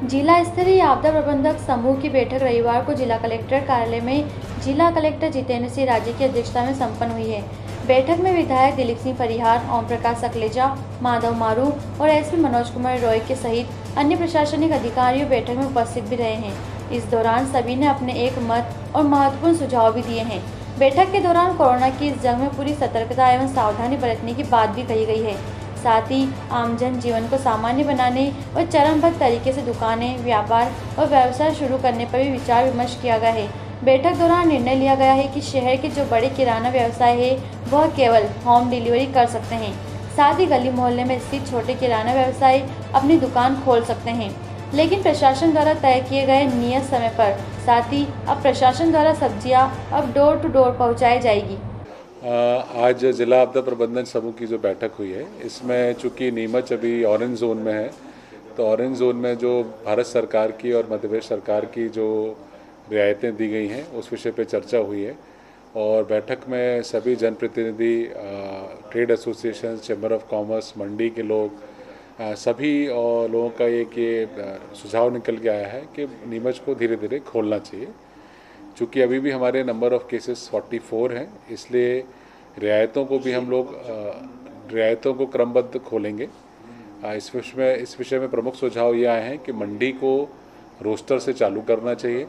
जिला स्तरीय आपदा प्रबंधक समूह की बैठक रविवार को जिला कलेक्टर कार्यालय में जिला कलेक्टर जितेंद्र सिंह राजे की अध्यक्षता में संपन्न हुई है। बैठक में विधायक दिलीप सिंह परिहार, ओम प्रकाश सकलेचा, माधव मारू और एसपी मनोज कुमार रॉय के सहित अन्य प्रशासनिक अधिकारियों बैठक में उपस्थित भी रहे हैं। इस दौरान सभी ने अपने एक मत और महत्वपूर्ण सुझाव भी दिए हैं। बैठक के दौरान कोरोना की इस जंग में पूरी सतर्कता एवं सावधानी बरतने की बात भी कही गई है। साथ ही आम जन जीवन को सामान्य बनाने और चरणबद्ध तरीके से दुकानें, व्यापार और व्यवसाय शुरू करने पर भी विचार विमर्श किया गया है। बैठक दौरान निर्णय लिया गया है कि शहर के जो बड़े किराना व्यवसाय है वह केवल होम डिलीवरी कर सकते हैं। साथ ही गली मोहल्ले में स्थित छोटे किराना व्यवसाय अपनी दुकान खोल सकते हैं, लेकिन प्रशासन द्वारा तय किए गए नियत समय पर। साथ ही अब प्रशासन द्वारा सब्जियां अब डोर टू डोर पहुंचाई जाएगी। आज जिला आपदा प्रबंधन समूह की जो बैठक हुई है, इसमें चूंकि नीमच अभी ऑरेंज जोन में है, तो ऑरेंज जोन में जो भारत सरकार की और मध्य प्रदेश सरकार की जो रियायतें दी गई हैं उस विषय पे चर्चा हुई है। और बैठक में सभी जनप्रतिनिधि, trade association, chamber of commerce, मंडी के लोग, सभी लोगों का ये सुझाव निकल के आया है कि नीमच को धीरे धीरे खोलना चाहिए। चूँकि अभी भी हमारे नंबर ऑफ़ केसेस 44 हैं, इसलिए रियायतों को भी हम लोग रियायतों को क्रमबद्ध खोलेंगे। इस विषय में प्रमुख सुझाव ये आए हैं कि मंडी को रोस्टर से चालू करना चाहिए,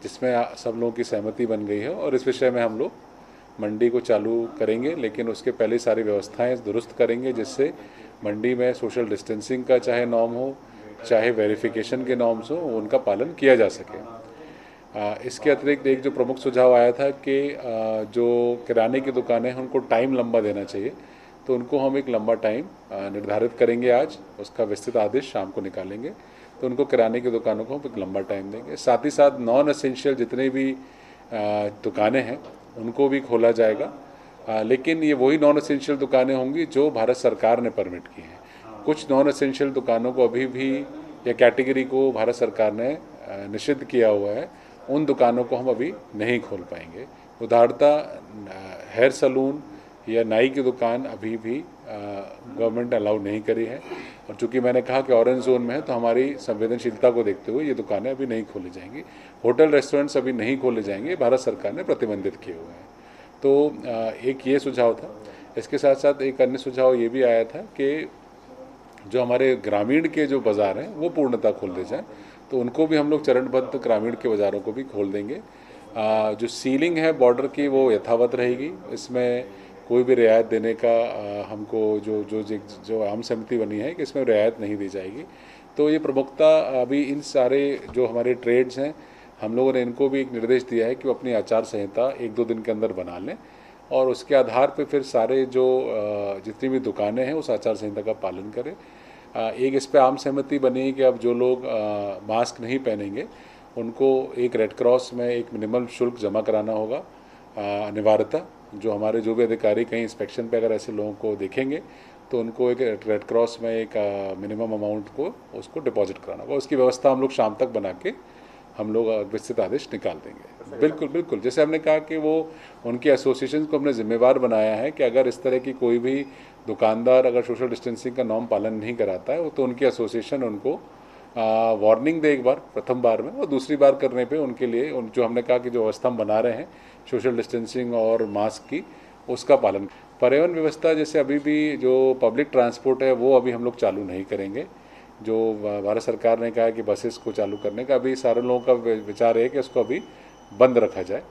जिसमें सब लोगों की सहमति बन गई है और इस विषय में हम लोग मंडी को चालू करेंगे, लेकिन उसके पहले सारी व्यवस्थाएं दुरुस्त करेंगे, जिससे मंडी में सोशल डिस्टेंसिंग का चाहे नॉर्म हो, चाहे वेरिफिकेशन के नॉर्म्स हो, उनका पालन किया जा सके। इसके अतिरिक्त एक जो प्रमुख सुझाव आया था कि जो किराने की दुकानें हैं उनको टाइम लंबा देना चाहिए, तो उनको हम एक लंबा टाइम निर्धारित करेंगे। आज उसका विस्तृत आदेश शाम को निकालेंगे, तो उनको किराने की दुकानों को हम एक लंबा टाइम देंगे। साथ ही साथ नॉन एसेंशियल जितने भी दुकानें हैं उनको भी खोला जाएगा, लेकिन ये वही नॉन एसेंशियल दुकानें होंगी जो भारत सरकार ने परमिट की हैं। कुछ नॉन एसेंशियल दुकानों को अभी भी या कैटेगरी को भारत सरकार ने निषिद्ध किया हुआ है, उन दुकानों को हम अभी नहीं खोल पाएंगे। उदाहरणतः हेयर सलून या नाई की दुकान अभी भी गवर्नमेंट अलाउ नहीं करी है, और चूंकि मैंने कहा कि ऑरेंज जोन में है तो हमारी संवेदनशीलता को देखते हुए ये दुकानें अभी नहीं खोली जाएंगी। होटल रेस्टोरेंट्स अभी नहीं खोले जाएंगे, भारत सरकार ने प्रतिबंधित किए हुए हैं। तो एक ये सुझाव था। इसके साथ साथ एक अन्य सुझाव ये भी आया था कि जो हमारे ग्रामीण के जो बाज़ार हैं वो पूर्णतः खोल दे जाएँ, तो उनको भी हम लोग चरणबद्ध ग्रामीण के बाज़ारों को भी खोल देंगे। जो सीलिंग है बॉर्डर की वो यथावत रहेगी, इसमें कोई भी रियायत देने का हमको जो आम सहमति बनी है कि इसमें रियायत नहीं दी जाएगी। तो ये प्रमुखता अभी इन सारे जो हमारे ट्रेड्स हैं, हम लोगों ने इनको भी एक निर्देश दिया है कि वो अपनी आचार संहिता 1-2 दिन के अंदर बना लें, और उसके आधार पर फिर सारे जो जितनी भी दुकानें हैं उस आचार संहिता का पालन करें। एक इस पर आम सहमति बनी कि अब जो लोग मास्क नहीं पहनेंगे उनको एक रेड क्रॉस में एक मिनिमम शुल्क जमा कराना होगा अनिवार्यतः। जो हमारे जो भी अधिकारी कहीं इंस्पेक्शन पे अगर ऐसे लोगों को देखेंगे तो उनको एक रेड क्रॉस में एक मिनिमम अमाउंट को उसको डिपॉजिट कराना होगा। उसकी व्यवस्था हम लोग शाम तक बना के हम लोग विस्तृत आदेश निकाल देंगे। बिल्कुल बिल्कुल, जैसे हमने कहा कि वो उनकी एसोसिएशन को हमने जिम्मेवार बनाया है कि अगर इस तरह की कोई भी दुकानदार अगर सोशल डिस्टेंसिंग का नॉर्म पालन नहीं कराता है तो उनकी एसोसिएशन उनको वार्निंग दे एक बार, प्रथम बार में, और दूसरी बार करने पे उनके लिए जो हमने कहा कि जो व्यवस्था हम बना रहे हैं सोशल डिस्टेंसिंग और मास्क की, उसका पालन। परिवहन व्यवस्था जैसे अभी भी जो पब्लिक ट्रांसपोर्ट है वो अभी हम लोग चालू नहीं करेंगे। जो भारत सरकार ने कहा है कि बसेस को चालू करने का, अभी सारे लोगों का विचार है कि उसको अभी बंद रखा जाए।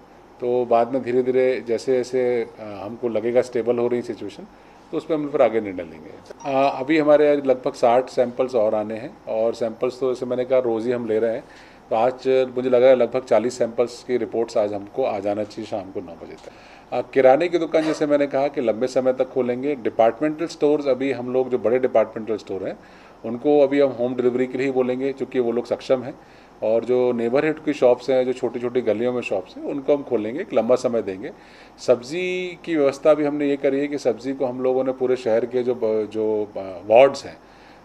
तो बाद में धीरे धीरे जैसे जैसे हमको लगेगा स्टेबल हो रही सिचुएशन तो उस पर हम फिर आगे निर्णय लेंगे। अभी हमारे लगभग 60 सैंपल्स और आने हैं, और सैंपल्स तो जैसे मैंने कहा रोज़ ही हम ले रहे हैं। तो आज मुझे लगा लगभग 40 सैंपल्स की रिपोर्ट्स आज हमको आ जाना चाहिए शाम को 9 बजे तक। किराने की दुकान जैसे मैंने कहा कि लंबे समय तक खोलेंगे। डिपार्टमेंटल स्टोर्स अभी हम लोग जो बड़े डिपार्टमेंटल स्टोर हैं उनको अभी हम होम डिलीवरी के लिए ही बोलेंगे, चूँकि वो लोग सक्षम हैं। और जो नेबरहुड की शॉप्स हैं, जो छोटी छोटी गलियों में शॉप्स हैं, उनको हम खोलेंगे, एक लंबा समय देंगे। सब्ज़ी की व्यवस्था भी हमने ये करी है कि सब्ज़ी को हम लोगों ने पूरे शहर के जो वार्ड्स हैं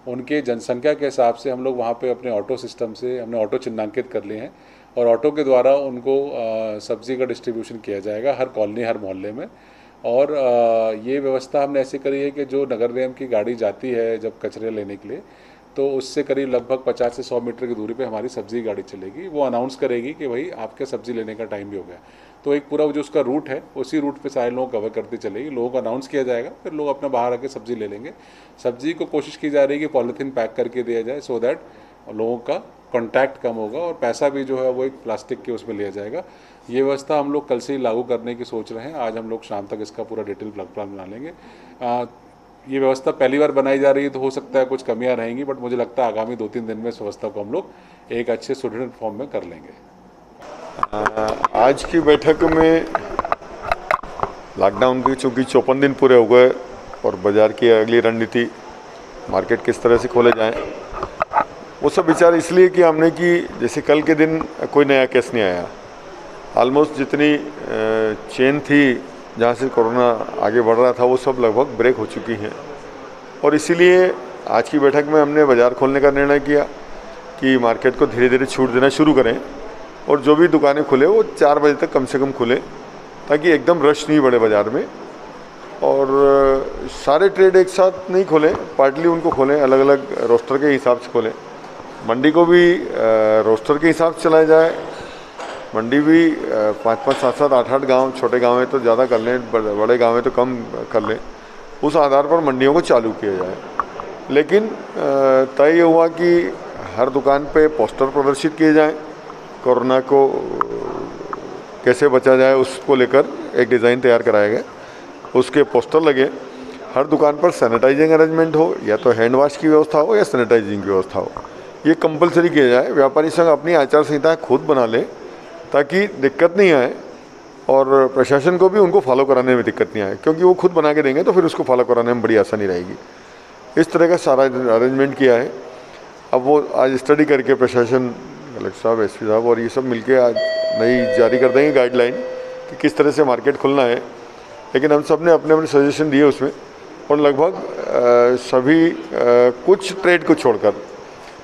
उनके जनसंख्या के हिसाब से हम लोग वहाँ पे अपने ऑटो सिस्टम से हमने ऑटो चिन्हांकित कर लिए हैं, और ऑटो के द्वारा उनको सब्ज़ी का डिस्ट्रीब्यूशन किया जाएगा हर कॉलोनी, हर मोहल्ले में। और ये व्यवस्था हमने ऐसे करी है कि जो नगर निगम की गाड़ी जाती है जब कचरे लेने के लिए, तो उससे करीब लगभग 50 से 100 मीटर की दूरी पे हमारी सब्जी की गाड़ी चलेगी। वो अनाउंस करेगी कि भाई आपके सब्जी लेने का टाइम भी हो गया। तो एक पूरा जो उसका रूट है उसी रूट पे सारे लोग कवर करती चलेगी। लोगों को अनाउंस किया जाएगा, फिर लोग अपना बाहर आके सब्जी ले लेंगे। सब्जी को कोशिश की जा रही है कि पॉलीथीन पैक करके दिया जाए, सो दैट लोगों का कॉन्टैक्ट कम होगा और पैसा भी जो है वो एक प्लास्टिक के उसमें लिया जाएगा। ये व्यवस्था हम लोग कल से ही लागू करने की सोच रहे हैं। आज हम लोग शाम तक इसका पूरा डिटेल प्लान बना लेंगे। ये व्यवस्था पहली बार बनाई जा रही है तो हो सकता है कुछ कमियां रहेंगी, बट मुझे लगता है आगामी 2-3 दिन में इस व्यवस्था को हम लोग एक अच्छे सुदृढ़ फॉर्म में कर लेंगे। आज की बैठक में लॉकडाउन की चूँकि 54 दिन पूरे हो गए और बाज़ार की अगली रणनीति, मार्केट किस तरह से खोले जाएं, वो सब विचार इसलिए कि हमने कि जैसे कल के दिन कोई नया केस नहीं आया। ऑलमोस्ट जितनी चेन थी जहाँ से कोरोना आगे बढ़ रहा था वो सब लगभग ब्रेक हो चुकी हैं। और इसीलिए आज की बैठक में हमने बाज़ार खोलने का निर्णय किया कि मार्केट को धीरे धीरे छूट देना शुरू करें और जो भी दुकानें खुले वो 4 बजे तक कम से कम खुले, ताकि एकदम रश नहीं बढ़े बाज़ार में। और सारे ट्रेड एक साथ नहीं खोलें, पार्टली उनको खोलें, अलग अलग रोस्टर के हिसाब से खोलें। मंडी को भी रोस्टर के हिसाब से चलाया जाए। मंडी भी 5-5, 7-7, 8-8 गाँव, छोटे गाँव में तो ज़्यादा कर लें, बड़े गाँव में तो कम कर लें। उस आधार पर मंडियों को चालू किया जाए। लेकिन तय हुआ कि हर दुकान पे पोस्टर प्रदर्शित किए जाएं, कोरोना को कैसे बचा जाए उसको लेकर एक डिज़ाइन तैयार कराया गया, उसके पोस्टर लगे। हर दुकान पर सैनिटाइजिंग अरेंजमेंट हो, या तो हैंड वॉश की व्यवस्था हो या सैनिटाइजिंग की व्यवस्था हो, ये कंपलसरी किया जाए। व्यापारी संघ अपनी आचार संहिता खुद बना ले ताकि दिक्कत नहीं आए और प्रशासन को भी उनको फॉलो कराने में दिक्कत नहीं आए, क्योंकि वो खुद बना के देंगे तो फिर उसको फॉलो कराने में बड़ी आसानी रहेगी। इस तरह का सारा अरेंजमेंट किया है। अब वो आज स्टडी करके प्रशासन, कलेक्टर साहब, एसपी साहब और ये सब मिलके आज नई जारी कर देंगे गाइडलाइन कि किस तरह से मार्केट खुलना है। लेकिन हम सब ने अपने अपने सजेशन दिए उसमें, और लगभग सभी कुछ ट्रेड को छोड़कर,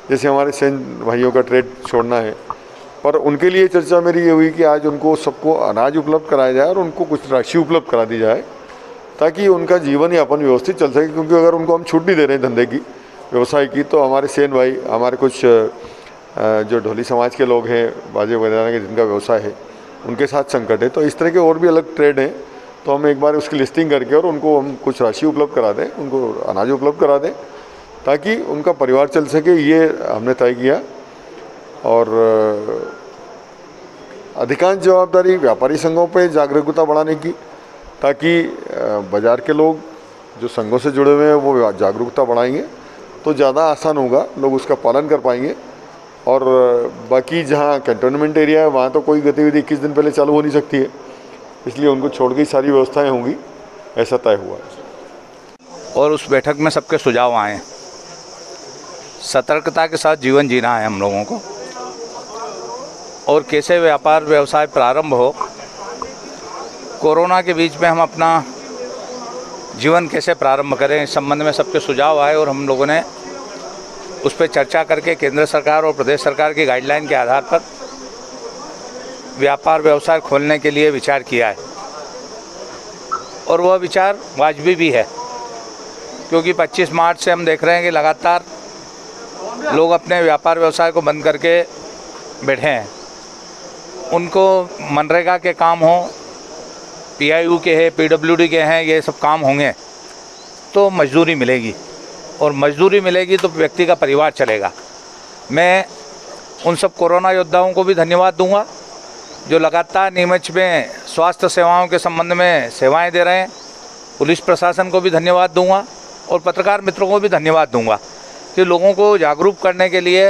जैसे हमारे सेन भाइयों का ट्रेड छोड़ना है, पर उनके लिए चर्चा मेरी ये हुई कि आज उनको सबको अनाज उपलब्ध कराया जाए और उनको कुछ राशि उपलब्ध करा दी जाए ताकि उनका जीवन यापन व्यवस्थित चल सके। क्योंकि अगर उनको हम छूट नहीं दे रहे हैं धंधे की, व्यवसाय की, तो हमारे सेन भाई, हमारे कुछ जो ढोली समाज के लोग हैं, बाजे बजाने के जिनका व्यवसाय है, उनके साथ संकट है। तो इस तरह के और भी अलग ट्रेड हैं, तो हम एक बार उसकी लिस्टिंग करके और उनको हम कुछ राशि उपलब्ध करा दें, उनको अनाज उपलब्ध करा दें ताकि उनका परिवार चल सके, ये हमने तय किया। और अधिकांश जवाबदारी व्यापारी संघों पे जागरूकता बढ़ाने की, ताकि बाज़ार के लोग जो संघों से जुड़े हुए हैं वो जागरूकता बढ़ाएंगे तो ज़्यादा आसान होगा, लोग उसका पालन कर पाएंगे। और बाकी जहाँ कैंटोनमेंट एरिया है वहाँ तो कोई गतिविधि 21 दिन पहले चालू हो नहीं सकती है, इसलिए उनको छोड़ के सारी व्यवस्थाएं होंगी, ऐसा तय हुआ है। और उस बैठक में सबके सुझाव आए। सतर्कता के साथ जीवन जीना है हम लोगों को, और कैसे व्यापार व्यवसाय प्रारंभ हो, कोरोना के बीच में हम अपना जीवन कैसे प्रारंभ करें, इस संबंध में सबके सुझाव आए और हम लोगों ने उस पर चर्चा करके केंद्र सरकार और प्रदेश सरकार की गाइडलाइन के आधार पर व्यापार व्यवसाय खोलने के लिए विचार किया है। और वह विचार वाजिबी भी है, क्योंकि 25 मार्च से हम देख रहे हैं कि लगातार लोग अपने व्यापार व्यवसाय को बंद करके बैठे हैं। उनको मनरेगा के काम हो, PIU के हैं, PWD के हैं, ये सब काम होंगे तो मजदूरी मिलेगी, और मजदूरी मिलेगी तो व्यक्ति का परिवार चलेगा। मैं उन सब कोरोना योद्धाओं को भी धन्यवाद दूंगा जो लगातार नीमच में स्वास्थ्य सेवाओं के संबंध में सेवाएं दे रहे हैं। पुलिस प्रशासन को भी धन्यवाद दूंगा और पत्रकार मित्रों को भी धन्यवाद दूंगा कि लोगों को जागरूक करने के लिए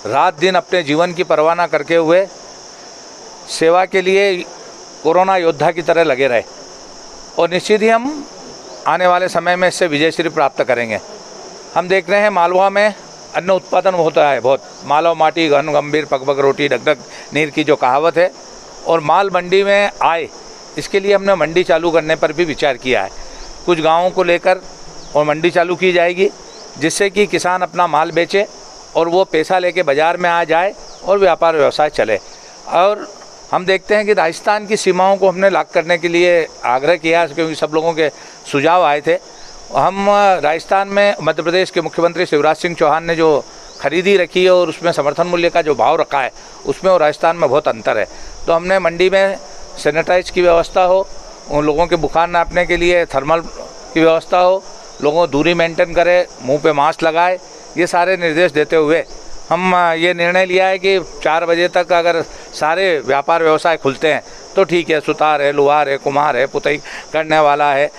रात दिन अपने जीवन की परवाह न करके हुए सेवा के लिए कोरोना योद्धा की तरह लगे रहे। और निश्चित ही हम आने वाले समय में इससे विजयश्री प्राप्त करेंगे। हम देख रहे हैं मालवा में अन्न उत्पादन होता है बहुत, मालव माटी घन गंभीर पग रोटी ढक नीर की जो कहावत है, और माल मंडी में आए, इसके लिए हमने मंडी चालू करने पर भी विचार किया है। कुछ गाँवों को लेकर और मंडी चालू की जाएगी, जिससे कि किसान अपना माल बेचे और वो पैसा लेके बाज़ार में आ जाए और व्यापार व्यवसाय चले। और हम देखते हैं कि राजस्थान की सीमाओं को हमने लॉक करने के लिए आग्रह किया, क्योंकि सब लोगों के सुझाव आए थे, हम राजस्थान में मध्य प्रदेश के मुख्यमंत्री शिवराज सिंह चौहान ने जो खरीदी रखी है और उसमें समर्थन मूल्य का जो भाव रखा है उसमें और राजस्थान में बहुत अंतर है। तो हमने मंडी में सैनिटाइज की व्यवस्था हो, उन लोगों के बुखार नापने के लिए थर्मल की व्यवस्था हो, लोगों दूरी मेंटेन करें, मुंह पे मास्क लगाए, ये सारे निर्देश देते हुए हम ये निर्णय लिया है कि 4 बजे तक अगर सारे व्यापार व्यवसाय खुलते हैं तो ठीक है। सुतार है, लोहार है, कुम्हार है, पुताई करने वाला है,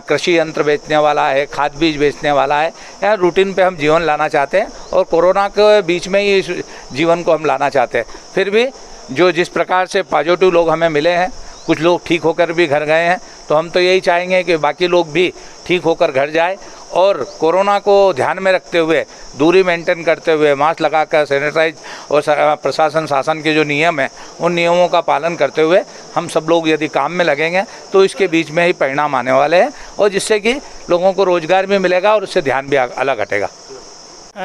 कृषि यंत्र बेचने वाला है, खाद बीज बेचने वाला है, यहाँ रूटीन पे हम जीवन लाना चाहते हैं और कोरोना के बीच में ही इस जीवन को हम लाना चाहते हैं। फिर भी जो जिस प्रकार से पॉजिटिव लोग हमें मिले हैं, कुछ लोग ठीक होकर भी घर गए हैं, तो हम तो यही चाहेंगे कि बाकी लोग भी ठीक होकर घर जाए और कोरोना को ध्यान में रखते हुए, दूरी मेंटेन करते हुए, मास्क लगाकर, सैनिटाइज और प्रशासन शासन के जो नियम हैं उन नियमों का पालन करते हुए हम सब लोग यदि काम में लगेंगे तो इसके बीच में ही परिणाम आने वाले हैं और जिससे कि लोगों को रोजगार भी मिलेगा और उससे ध्यान भी अलग हटेगा।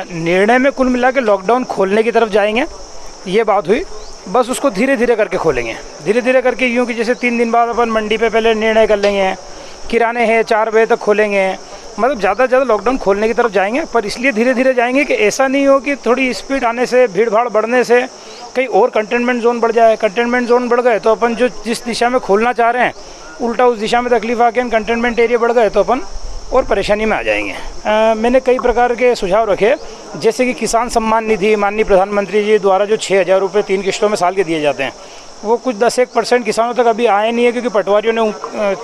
निर्णय में कुल मिला के लॉकडाउन खोलने की तरफ जाएंगे, ये बात हुई। बस उसको धीरे धीरे करके खोलेंगे, धीरे धीरे करके, यूँ कि जैसे 3 दिन बाद अपन मंडी पे पहले निर्णय कर लेंगे, किराने हैं 4 बजे तक खोलेंगे, मतलब ज़्यादा से ज़्यादा लॉकडाउन खोलने की तरफ जाएंगे। पर इसलिए धीरे धीरे जाएंगे कि ऐसा नहीं हो कि थोड़ी स्पीड आने से, भीड़ भाड़ बढ़ने से कहीं और कंटेनमेंट जोन बढ़ जाए। कंटेनमेंट जोन बढ़ गए तो अपन जो जिस दिशा में खोलना चाह रहे हैं उल्टा उस दिशा में तकलीफ आके कंटेनमेंट एरिया बढ़ गए तो अपन और परेशानी में आ जाएंगे। मैंने कई प्रकार के सुझाव रखे, जैसे कि किसान सम्मान निधि माननीय प्रधानमंत्री जी द्वारा जो 6,000 रुपये 3 किश्तों में साल के दिए जाते हैं, वो कुछ 10-1% किसानों तक अभी आए नहीं है क्योंकि पटवारियों ने उन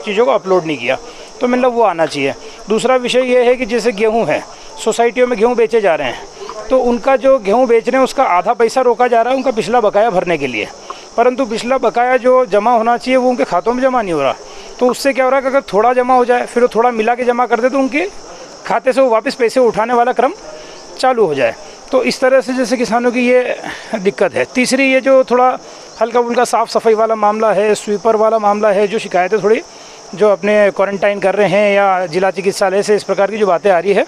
चीज़ों को अपलोड नहीं किया, तो मतलब वो आना चाहिए। दूसरा विषय ये है कि जैसे गेहूँ है, सोसाइटियों में गेहूँ बेचे जा रहे हैं, तो उनका जो गेहूँ बेच रहे हैं उसका आधा पैसा रोका जा रहा है उनका पिछला बकाया भरने के लिए, परंतु पिछला बकाया जो जमा होना चाहिए वो उनके खातों में जमा नहीं हो रहा। तो उससे क्या हो रहा है कि अगर थोड़ा जमा हो जाए फिर वो थोड़ा मिला के जमा कर दे तो उनके खाते से वो वापस पैसे उठाने वाला क्रम चालू हो जाए। तो इस तरह से जैसे किसानों की ये दिक्कत है। तीसरी ये जो थोड़ा हल्का फुल्का साफ़ सफाई वाला मामला है, स्वीपर वाला मामला है, जो शिकायतें थोड़ी जो अपने क्वारंटाइन कर रहे हैं या जिला चिकित्सालय से इस प्रकार की जो बातें आ रही है,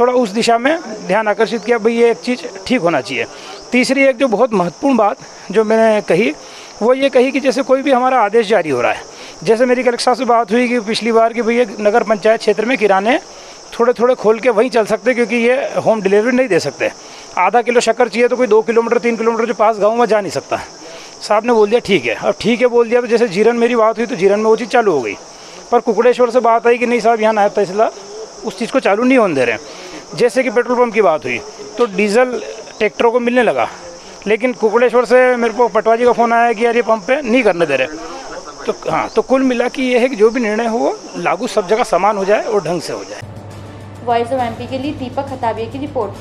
थोड़ा उस दिशा में ध्यान आकर्षित किया, भाई ये एक चीज़ ठीक होना चाहिए। तीसरी एक जो बहुत महत्वपूर्ण बात जो मैंने कही वो ये कही कि जैसे कोई भी हमारा आदेश जारी हो रहा है, जैसे मेरी कलेक्टर साहब से बात हुई कि पिछली बार कि भैया नगर पंचायत क्षेत्र में किराने थोड़े थोड़े खोल के वहीं चल सकते क्योंकि ये होम डिलीवरी नहीं दे सकते। आधा किलो शक्कर चाहिए तो कोई 2 किलोमीटर 3 किलोमीटर जो पास गाँव में जा नहीं सकता। साहब ने बोल दिया ठीक है, अब ठीक है बोल दिया तो जैसे जीरन मेरी बात हुई तो जीरन में वो चीज़ चालू हो गई, पर कुकड़ेश्वर से बात आई कि नहीं साहब यहाँ नायब तहसीलदार उस चीज़ को चालू नहीं होने दे रहे हैं। जैसे कि पेट्रोल पंप की बात हुई तो डीजल ट्रैक्टरों को मिलने लगा, लेकिन कुकड़ेश्वर से मेरे को पटवारी का फ़ोन आया कि यार ये पंप पे नहीं करने दे रहे। तो हाँ, तो कुल मिला कि ये है कि जो भी निर्णय हो वो लागू सब जगह समान हो जाए और ढंग से हो जाए। वॉइस ऑफ एमपी के लिए दीपक खताबिया की रिपोर्ट।